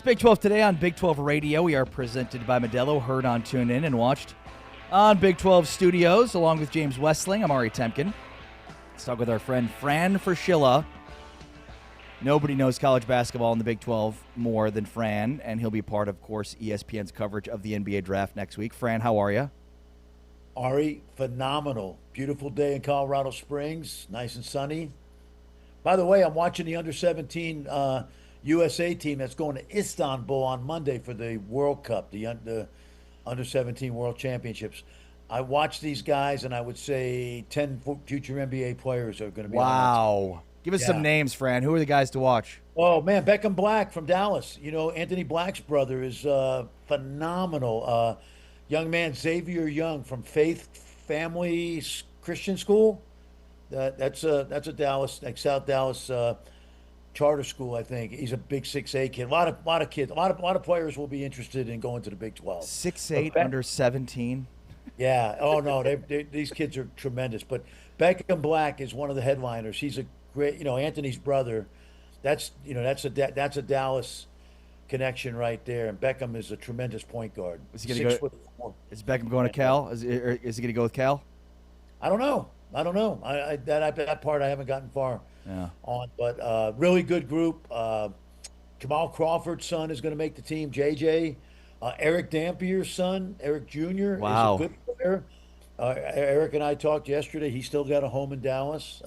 It's Big 12 today on Big 12 Radio. We are presented by Modelo, heard on TuneIn and watched on Big 12 Studios, along with James Westling. I'm Ari Temkin. Let's talk with our friend Fran Fraschilla. Nobody knows college basketball in the Big 12 more than Fran, and he'll be part, of course, ESPN's coverage of the NBA draft next week. Fran, how are you? Ari, phenomenal. Beautiful day in Colorado Springs, nice and sunny. By the way, I'm watching the under 17 USA team that's going to Istanbul on Monday for the World Cup, the under 17 World Championships. I watch these guys, and I would say 10 future NBA players are going to be on that team. Wow. Give us some Yeah. names, Fran. Who are the guys to watch? Oh man, Beckham Black from Dallas. You know, Anthony Black's brother is phenomenal. Young man Xavier Young from Faith Family Christian School. That's a Dallas, like South Dallas charter school, I think. He's a big 6'8" kid. A lot of kids, a lot of players will be interested in going to the Big 12. But 6'8", Beck, under 17. yeah. Oh no, these kids are tremendous. But Beckham Black is one of the headliners. He's a great, Anthony's brother. That's a Dallas connection right there. And Beckham is a tremendous point guard. Is he going to Six go? foot four. Is Beckham going to Cal? Is he going to go with Cal? I don't know. I don't know. That part I haven't gotten far Yeah. on, but really good group. Jamal Crawford's son is going to make the team. JJ, Eric Dampier's son, Eric Jr. is a Wow. good player. Eric and I talked yesterday. He's still got a home in Dallas.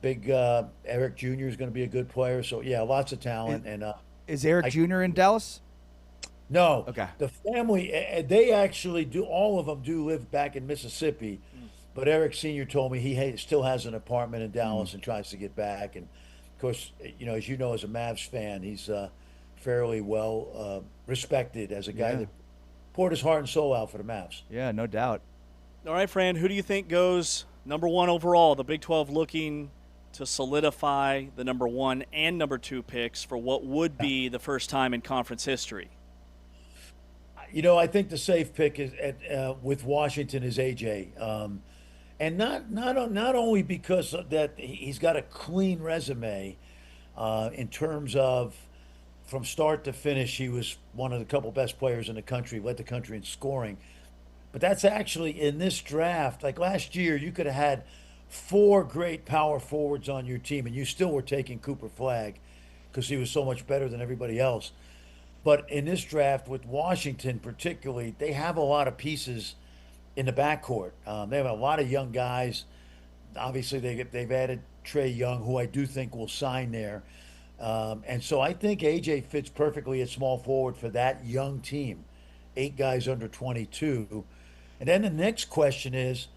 Big Eric Jr. is going to be a good player. So yeah, lots of Is, talent. And is Eric I Jr. in Dallas? no, Okay. the family they actually do. All of them do live back in Mississippi. But Eric Sr. told me he still has an apartment in Dallas and tries to get back. And of course, as you know, as a Mavs fan, he's fairly well respected as a guy Yeah. that poured his heart and soul out for the Mavs. Yeah, no doubt. All right, Fran, who do you think goes number one overall? The Big 12 looking to solidify the number one and number two picks for what would be the first time in conference history. I think the safe pick is with Washington is AJ, and not only because of that he's got a clean resume in terms of from start to finish he was one of the couple best players in the country, led the country in scoring. But that's actually in this draft. Like last year, you could have had four great power forwards on your team, and you still were taking Cooper Flag because he was so much better than everybody else. But in this draft, with Washington particularly, they have a lot of pieces in the backcourt. They have a lot of young guys. Obviously, they've added Trey Young, who I do think will sign there. And so I think AJ fits perfectly at small forward for that young team, 8 guys under 22. And then the next question is,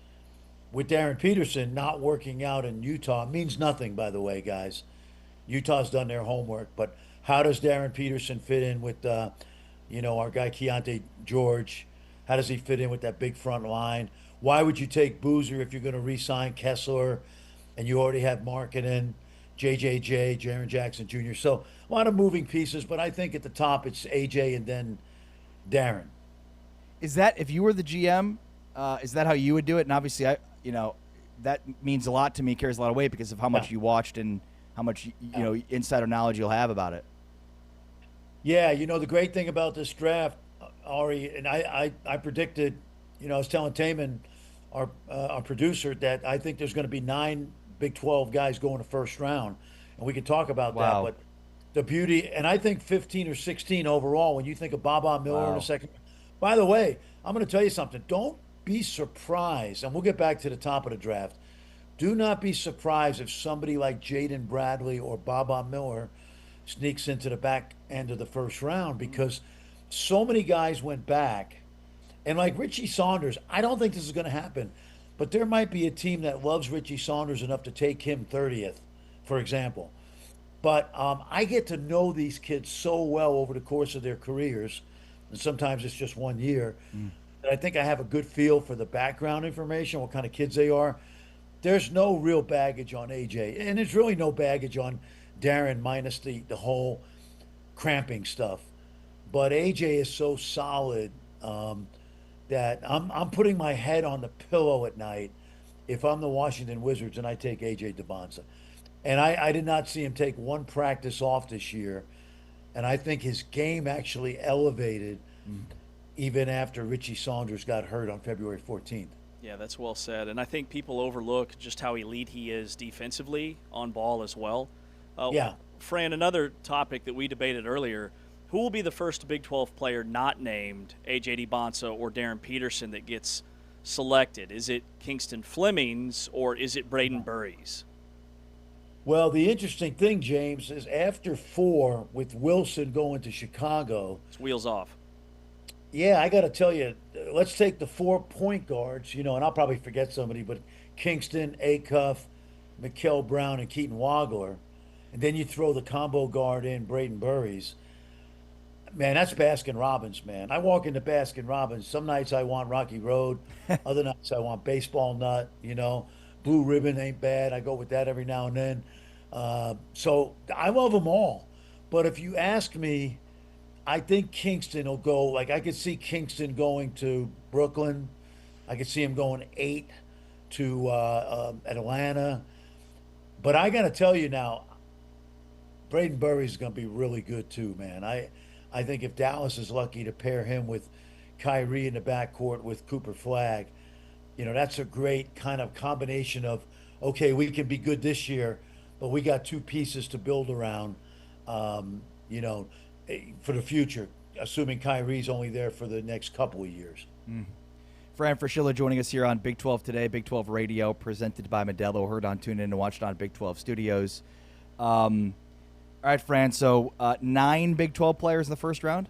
with Darren Peterson not working out in Utah, means nothing, by the way, guys. Utah's done their homework, but how does Darren Peterson fit in with, our guy Keontae George? How does he fit in with that big front line? Why would you take Boozer if you're going to re-sign Kessler, and you already have Markkanen, JJJ, Jaren Jackson Jr. So a lot of moving pieces, but I think at the top it's AJ and then Darren. Is that, if you were the GM, is that how you would do it? And obviously, that means a lot to me, carries a lot of weight because of how much Yeah. you watched and how much, insider knowledge you'll have about it. Yeah, the great thing about this draft, Ari, and I predicted, I was telling Taman, our producer, that I think there's going to be 9 Big 12 guys going to first round, and we can talk about that. Wow. But the beauty, and I think 15 or 16 overall. When you think of Baba Miller in a Wow. second. By the way, I'm going to tell you something. Don't be surprised, and we'll get back to the top of the draft. Do not be surprised if somebody like Jaden Bradley or Baba Miller sneaks into the back end of the first round because so many guys went back. And like Richie Saunders, I don't think this is going to happen, but there might be a team that loves Richie Saunders enough to take him 30th, for example. But I get to know these kids so well over the course of their careers, and sometimes it's just 1 year, that I think I have a good feel for the background information, what kind of kids they are. There's no real baggage on AJ, and there's really no baggage on Darren minus the whole cramping stuff. But AJ is so solid that I'm putting my head on the pillow at night if I'm the Washington Wizards and I take AJ DeBonza. And I did not see him take one practice off this year. And I think his game actually elevated even after Richie Saunders got hurt on February 14th. Yeah, that's well said. And I think people overlook just how elite he is defensively on ball as well. Yeah. Fran, another topic that we debated earlier, who will be the first Big 12 player not named A.J. DiBonsa or Darren Peterson that gets selected? Is it Kingston Flemings or is it Braden Burries? Well, the interesting thing, James, is after 4, with Wilson going to Chicago, It's wheels off. yeah, I got to tell you, let's take the 4 point guards, and I'll probably forget somebody, but Kingston, Acuff, Mikael Brown, and Keaton Wagler. And then you throw the combo guard in, Braden Burries. Man, that's Baskin Robbins, man. I walk into Baskin Robbins. Some nights I want Rocky Road, other nights I want Baseball Nut. Blue Ribbon ain't bad. I go with that every now and then. So I love them all. But if you ask me, I think Kingston will go. Like, I could see Kingston going to Brooklyn. I could see him going 8 to Atlanta. But I got to tell you now, Braden Burries is going to be really good too, man. I think if Dallas is lucky to pair him with Kyrie in the backcourt with Cooper Flag, that's a great kind of combination of, okay, we can be good this year, but we got 2 pieces to build around, for the future, assuming Kyrie's only there for the next couple of years. Fran Fraschilla joining us here on Big 12 Today, Big 12 Radio, presented by Modelo. Heard on TuneIn and watched on Big 12 Studios. All right, Fran, so 9 Big 12 players in the first round?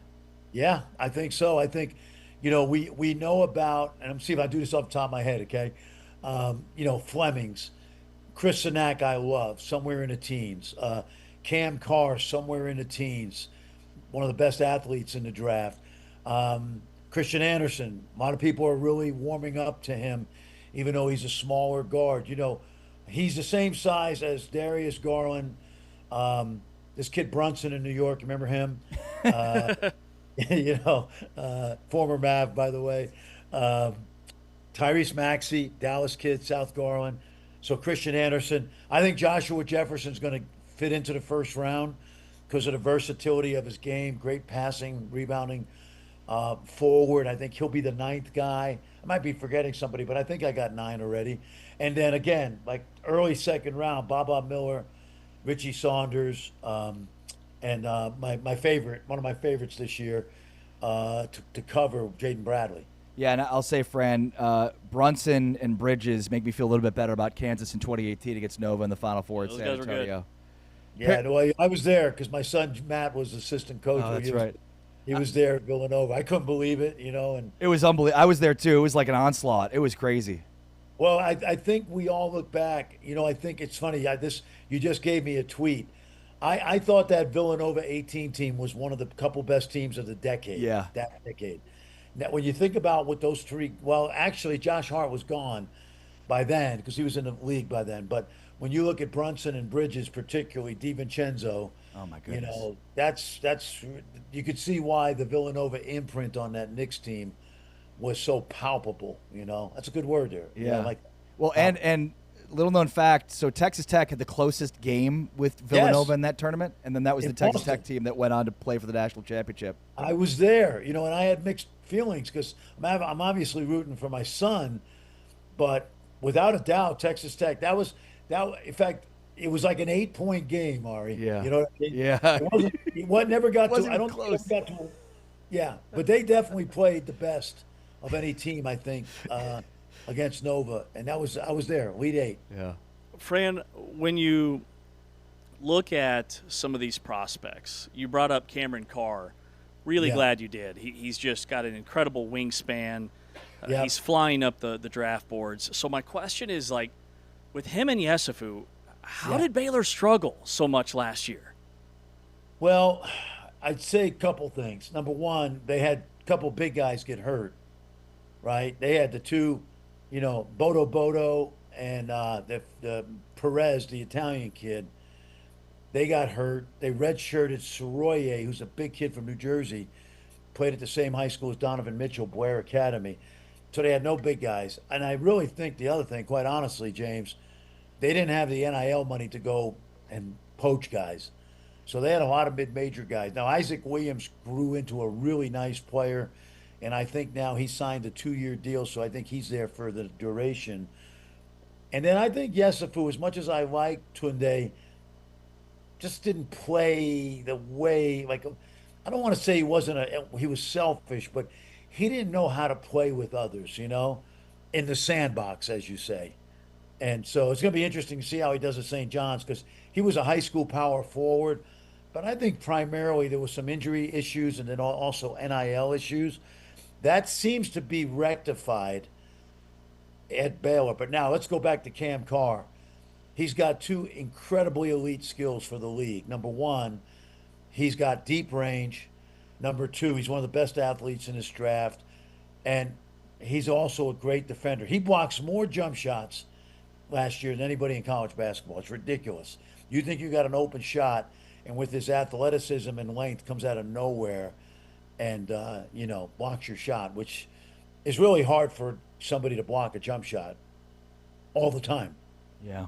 Yeah, I think so. I think, we know about, and I'm seeing if I do this off the top of my head, okay? Flemings, Chris Sinak, I love, somewhere in the teens. Cam Carr, somewhere in the teens. One of the best athletes in the draft. Christian Anderson, a lot of people are really warming up to him, even though he's a smaller guard. He's the same size as Darius Garland. This kid Brunson in New York, remember him? Former Mav, by the way. Tyrese Maxey, Dallas kid, South Garland. So Christian Anderson. I think Joshua Jefferson's going to fit into the first round because of the versatility of his game, great passing, rebounding, forward. I think he'll be the 9th guy. I might be forgetting somebody, but I think I got 9 already. And then again, like early second round, Baba Miller, Richie Saunders, and my favorite, one of my favorites this year, to cover, Jaden Bradley. Yeah, and I'll say, Fran, Brunson and Bridges make me feel a little bit better about Kansas in 2018 against Nova in the Final Four at Those San guys were good. Antonio. Yeah, no, I was there because my son Matt was assistant coach. Oh, that's right. He was there at Villanova. I couldn't believe it, and It was unbelievable. I was there too. It was like an onslaught. It was crazy. well, I think we all look back. I think it's funny. You just gave me a tweet. I thought that Villanova 18 team was one of the couple best teams of the decade. Yeah. That decade. Now, when you think about what those 3, well, actually, Josh Hart was gone by then because he was in the league by then. But when you look at Brunson and Bridges, particularly DiVincenzo, Oh my goodness. that's you could see why the Villanova imprint on that Knicks team was so palpable. That's a good word there. Yeah. Like, Well, and little known fact, so Texas Tech had the closest game with Villanova Yes. in that tournament, and then that was In the Texas Boston. Tech team that went on to play for the national championship. I was there, and I had mixed feelings because I'm obviously rooting for my son, but without a doubt, Texas Tech. In fact, it was like an 8-point game, Ari. Yeah. You know what I mean? Yeah. It never got Wasn't to. I even don't think close. it ever got to. Yeah, but they definitely played the best of any team, I think, against Nova, and I was there, Elite 8. Yeah. Fran, when you look at some of these prospects, you brought up Cameron Carr. Really Yeah. glad you did. He's just got an incredible wingspan. Yep. He's flying up the draft boards. So my question is, like, with him and Yesufu, how Yeah. did Baylor struggle so much last year? Well, I'd say a couple things. Number one, they had a couple big guys get hurt, right? They had the 2, Bodo and the Perez, the Italian kid. They got hurt. They redshirted Soroye, who's a big kid from New Jersey, played at the same high school as Donovan Mitchell, Blair Academy. So they had no big guys. And I really think the other thing, quite honestly, James, they didn't have the NIL money to go and poach guys. So they had a lot of mid-major guys. Now Isaac Williams grew into a really nice player, and I think now he signed a 2-year deal, so I think he's there for the duration. And then I think Yesufu, as much as I like Tunde, just didn't play the way like I don't want to say he was selfish, but he didn't know how to play with others, in the sandbox, as you say. And so it's going to be interesting to see how he does at St. John's because he was a high school power forward, but I think primarily there was some injury issues and then also NIL issues. That seems to be rectified at Baylor. But now let's go back to Cam Carr. He's got two incredibly elite skills for the league. Number one, he's got deep range. Number two, he's one of the best athletes in this draft. And he's also a great defender. He blocks more jump shots last year than anybody in college basketball. It's ridiculous. You think you got an open shot, and with his athleticism and length, comes out of nowhere and, blocks your shot, which is really hard for somebody to block a jump shot all the time. Yeah.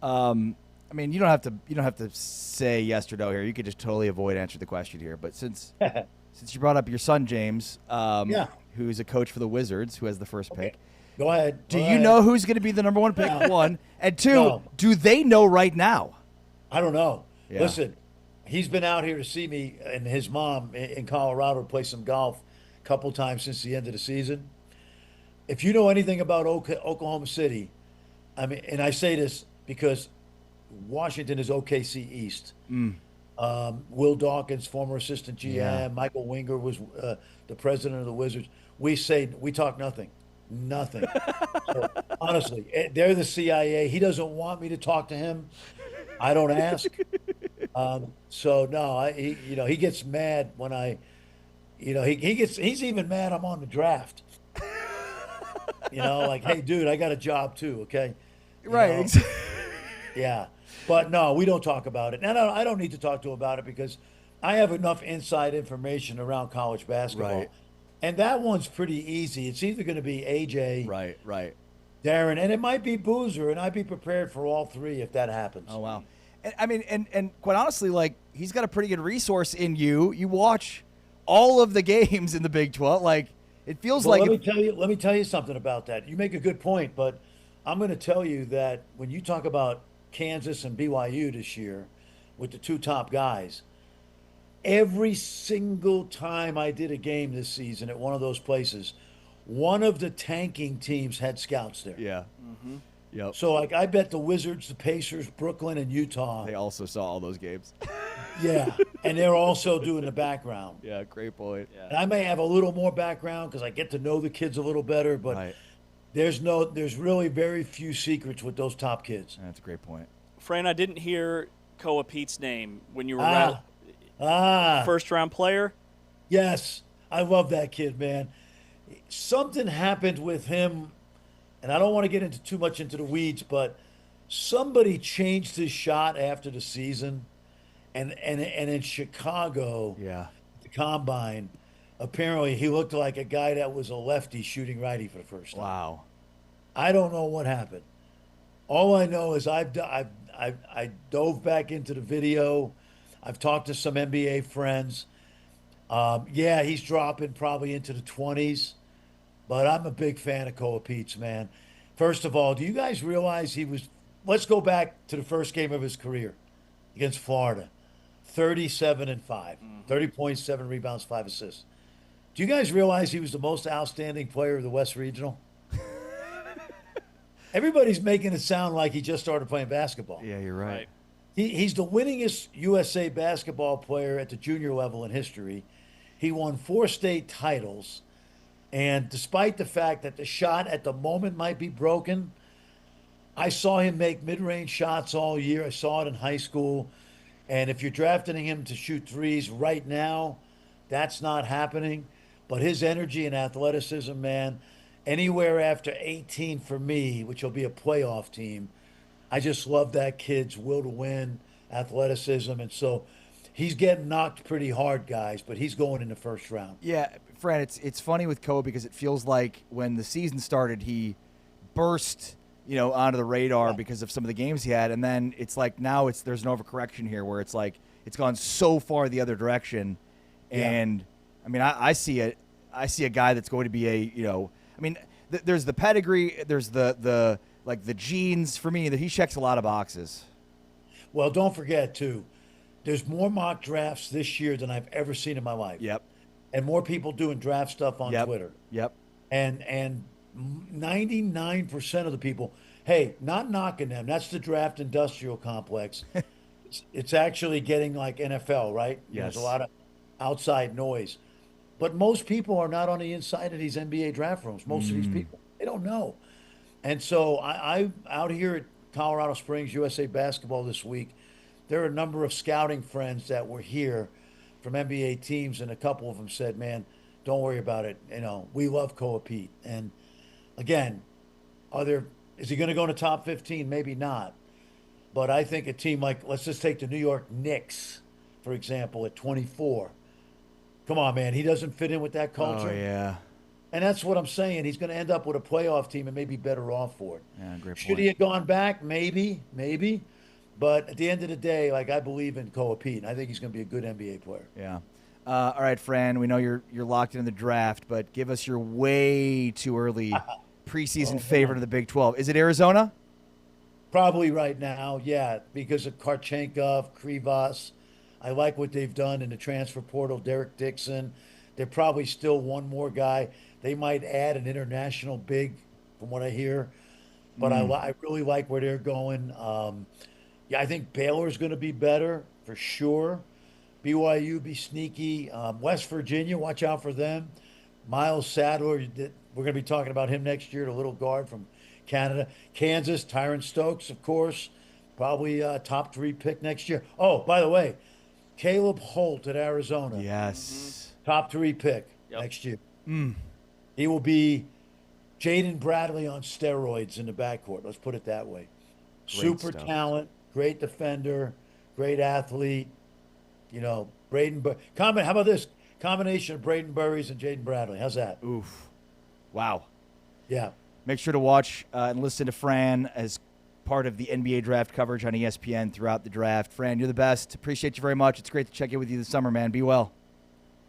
I mean, you don't have to say yes or no here. You could just totally avoid answering the question here. But since you brought up your son James, who's a coach for the Wizards, who has the first pick. Go ahead. Do you know who's going to be the number one pick? One and two. Do they know right now? I don't know. Yeah. Listen, he's been out here to see me and his mom in Colorado to play some golf a couple times since the end of the season. If you know anything about Oklahoma City, I mean, and I say this because Washington is OKC East. Will Dawkins, former assistant GM, Yeah. Michael Winger was the president of the Wizards. We talk nothing. So, honestly, they're the CIA. He doesn't want me to talk to him. I don't ask. So no, he gets mad when he's even mad I'm on the draft. Like, hey, dude, I got a job too. Okay. Right. Yeah. But no, we don't talk about it. And I don't need to talk to him about it because I have enough inside information around college basketball. Right. And that one's pretty easy. It's either going to be AJ, Right. Darren, and it might be Boozer, and I'd be prepared for all three if that happens. Oh wow. And, I mean, and quite honestly, like he's got a pretty good resource in you. You watch all of the games in the Big 12. Like it feels Well, like. let me tell you something about that. You make a good point, but I'm going to tell you that when you talk about Kansas and BYU this year with the two top guys, every single time I did a game this season at one of those places, one of the tanking teams had scouts there. Yeah. Yep. So, like, I bet the Wizards, the Pacers, Brooklyn, and Utah. They also saw all those games. Yeah, and they're also doing the background. Yeah, great point. Yeah. And I may have a little more background because I get to know the kids a little better, but Right. there's really very few secrets with those top kids. That's a great point. Fran, I didn't hear Koa Pete's name when you were Ah, first round player. yes, I love that kid, man. Something happened with him, and I don't want to get into too much into the weeds, but somebody changed his shot after the season, and in Chicago, Yeah. the combine, apparently he looked like a guy that was a lefty shooting righty for the first time. Wow. I don't know what happened. All I know is I dove back into the video. I've talked to some NBA friends. Yeah, he's dropping probably into the 20s, but I'm a big fan of Koa Pete's, man. First of all, do you guys realize let's go back to the first game of his career against Florida. 37-5, 30 points, 7 rebounds, 5 assists. Do you guys realize he was the most outstanding player of the West Regional? Everybody's making it sound like he just started playing basketball. Yeah, you're right. He's the winningest USA basketball player at the junior level in history. He won 4 state titles. And despite the fact that the shot at the moment might be broken, I saw him make mid-range shots all year. I saw it in high school. And if you're drafting him to shoot threes right now, that's not happening. But his energy and athleticism, man, anywhere after 18 for me, which will be a playoff team, I just love that kid's will to win, athleticism. And so he's getting knocked pretty hard, guys, but he's going in the first round. Yeah, Fran, it's funny with Koa because it feels like when the season started, he burst, onto the radar because of some of the games he had, and then it's like now there's an overcorrection here where it's like it's gone so far the other direction. Yeah. And I mean, I see a guy that's going to be there's the pedigree, there's the genes for me that he checks a lot of boxes. Well, don't forget too, there's more mock drafts this year than I've ever seen in my life. Yep. And more people doing draft stuff on Twitter. Yep. And 99% of the people, hey, not knocking them. That's the draft industrial complex. It's actually getting like NFL, right? Yes. There's a lot of outside noise. But most people are not on the inside of these NBA draft rooms. Most of these people, they don't know. And so I out here at Colorado Springs USA Basketball this week, there are a number of scouting friends that were here from NBA teams, and a couple of them said, man, don't worry about it. We love Koa Pete. And again, is he going to go in the top 15? Maybe not. But I think a team like, let's just take the New York Knicks, for example, at 24. Come on, man. He doesn't fit in with that culture. Oh, yeah. And that's what I'm saying. He's going to end up with a playoff team and maybe better off for it. Yeah, great Should point. he have gone back? Maybe. But at the end of the day, like, I believe in Koa Pete. And I think he's going to be a good NBA player. Yeah. All right, Fran, we know you're locked in the draft, but give us your way too early preseason favorite of the Big 12. Is it Arizona? Probably right now, yeah, because of Karchenkov, Krivas. I like what they've done in the transfer portal. Derek Dixon. They're probably still one more guy. They might add an international big, from what I hear. But I really like where they're going. I think Baylor's going to be better for sure. BYU be sneaky. West Virginia, watch out for them. Miles Sadler, we're going to be talking about him next year, the little guard from Canada. Kansas, Tyron Stokes, of course, probably top 3 pick next year. Oh, by the way, Caleb Holt at Arizona. Yes. Top 3 pick next year. He will be Jaden Bradley on steroids in the backcourt. Let's put it that way. Super stuff. talent, great defender, great athlete. Braden. How about this combination of Braden Burries and Jaden Bradley? How's that? Oof. Wow. Yeah. Make sure to watch and listen to Fran as part of the NBA draft coverage on ESPN throughout the draft. Fran, you're the best. Appreciate you very much. It's great to check in with you this summer, man. Be well.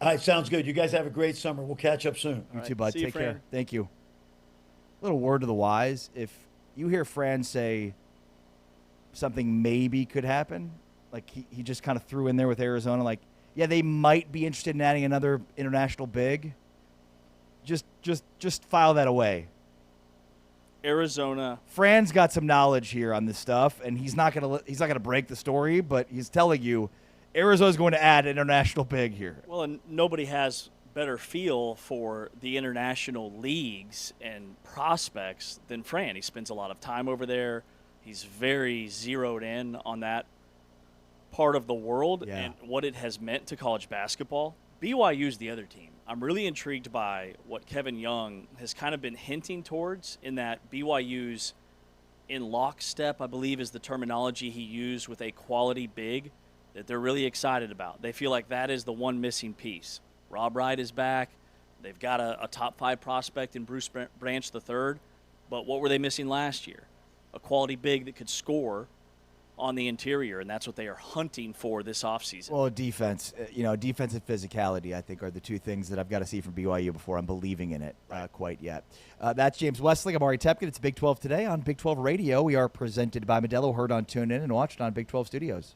All right, sounds good. You guys have a great summer. We'll catch up soon. You too, bud. See you, Take Fran. care. Thank you. Little word to the wise. If you hear Fran say something maybe could happen, like he just kind of threw in there with Arizona, like, yeah, they might be interested in adding another international big. Just file that away. Arizona. Fran's got some knowledge here on this stuff, and he's not gonna break the story, but he's telling you Arizona's going to add an international big here. Well, and nobody has better feel for the international leagues and prospects than Fran. He spends a lot of time over there. He's very zeroed in on that part of the world and what it has meant to college basketball. BYU's the other team. I'm really intrigued by what Kevin Young has kind of been hinting towards, in that BYU's in lockstep, I believe is the terminology he used, with a quality big that they're really excited about. They feel like that is the one missing piece. Rob Wright is back. They've got a top 5 prospect in Bruce Branch III. But what were they missing last year? A quality big that could score on the interior, and that's what they are hunting for this offseason. Well, defense, defense and physicality, I think, are the two things that I've got to see from BYU before I'm believing in it quite yet. That's James Westling. I'm Ari Tepkin. It's Big 12 Today on Big 12 Radio. We are presented by Modelo, heard on TuneIn and watched on Big 12 Studios.